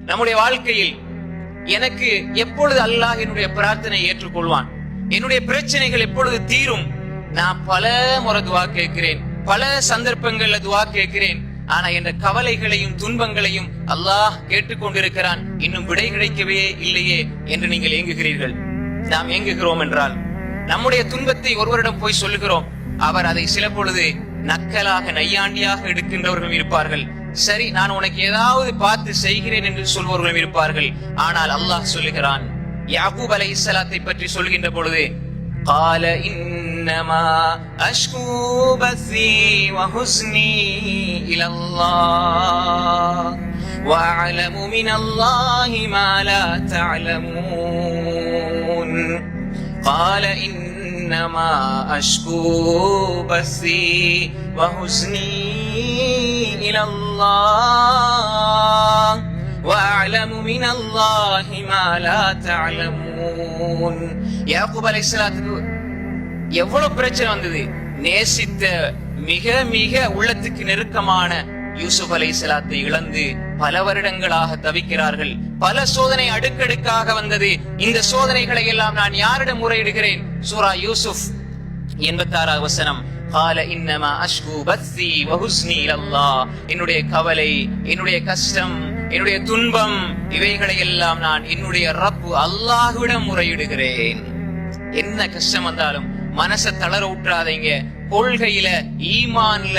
நம்முடைய வாழ்க்கையில் எனக்கு எப்பொழுது அல்லாஹ் என்னுடைய பிரார்த்தனை ஏற்றுக்கொள்வான், என்னுடைய பிரச்சனைகள் எப்பொழுது தீரும்? நான் பல முறை துவா கேட்கிறேன், பல சந்தர்ப்பங்கள்ல துவா கேட்கிறேன். ஆனா என்ற கவலைகளையும் துன்பங்களையும் அல்லாஹ் கேட்டுக்கொண்டிருக்கிறான், இன்னும் விடை கிடைக்கவே இல்லையே என்று நீங்கள் ஏங்குகிறீர்கள். நாம் ஏங்குகிறோம் என்றால் நம்முடைய துன்பத்தை ஒருவரிடம் போய் சொல்லுகிறோம். அவர் அதை சில பொழுது நக்கலாக நையாண்டியாக எடுக்கின்றவர்களும் இருப்பார்கள். சரி, நான் உனக்கு ஏதாவது பார்த்து செய்கிறேன் என்று சொல்பவர்களும் இருப்பார்கள். ஆனால் அல்லாஹ் சொல்லுகிறான், யாக்கூப் அலைஹிஸ்ஸலாத்தை பற்றி சொல்கின்ற பொழுது, قال إنما أشكو بثي وحزني إلى الله وأعلم من الله ما لا تعلمون قال إنما أشكو بثي وحزني إلى الله وأعلم من الله ما لا تعلمون. யாக்கூப் அலைஹிஸ்ஸலாத்துக்கு எவ்வளவு பிரச்சனை வந்தது. நேசித்த மிக மிக உள்ளத்துக்கு நெருக்கமான யூசுப் அலைஹிஸ்ஸலாத்தை இழந்து பல வருடங்களாக தவிக்கிறார்கள். பல சோதனை அடுக்கடுக்காக வந்தது. இந்த சோதனைகளை எல்லாம் நான் யாரிடம் முறையிடுகிறேன்? சூரா யூசுப் 86 வசனம், قال انما اشكو بثي وحزني الى الله. என்னுடைய கவலை, என்னுடைய கஷ்டம், என்னுடைய துன்பம், இவைகளை எல்லாம் நான் என்னுடைய ரப்பு அல்லாஹ்விடம் முறையிடுகிறேன். என்ன கஷ்டம் வந்தாலும் மனசை தளர விட்டுறாதீங்க. கொள்கையில, ஈமான்ல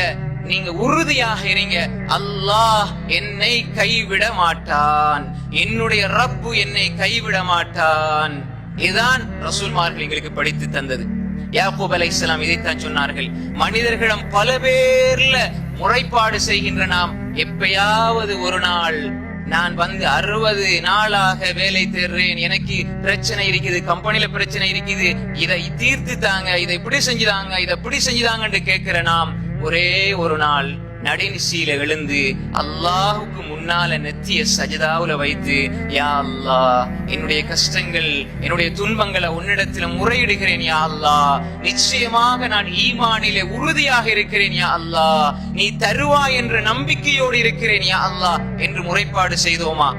நீங்க உறுதியாக இருங்க. அல்லாஹ் என்னை கைவிட மாட்டான், என்னுடைய ரப்பு என்னை கைவிட மாட்டான். இதுதான் ரசூல்மார்கள் எங்களுக்கு படித்து தந்தது. யாக்கூப் அலைஹிஸ்ஸலாம் இதைத்தான் சொன்னார்கள். மனிதர்களிடம் பல பேர்ல முறைப்பாடு செய்கின்ற நாம் எப்பயாவது ஒரு நாள், நான் வந்து 60 நாளாக வேலை தேடுறேன், எனக்கு பிரச்சனை இருக்குது, கம்பெனில பிரச்சனை இருக்குது, இதை தீர்த்து தாங்க, இதை இப்படி செஞ்சுதாங்க, இதை இப்படி செஞ்சுதாங்கன்னு கேட்கிற நாம் ஒரே ஒரு நாள் நடுநிசையில எழுந்து அல்லாஹுக்கு முன்னால நெத்திய சஜதாவுல வைத்து, யா அல்லாஹ், என்னுடைய கஷ்டங்கள், என்னுடைய துன்பங்களை உன்னிடத்துல முறையிடுகிறேன் யா அல்லாஹ். நிச்சயமாக நான் ஈமானிலே உறுதியாக இருக்கிறேன் யா அல்லாஹ், நீ தருவாய் என்ற நம்பிக்கையோடு இருக்கிறேன் யா அல்லாஹ் என்று முறைப்பாடு செய்தோமா?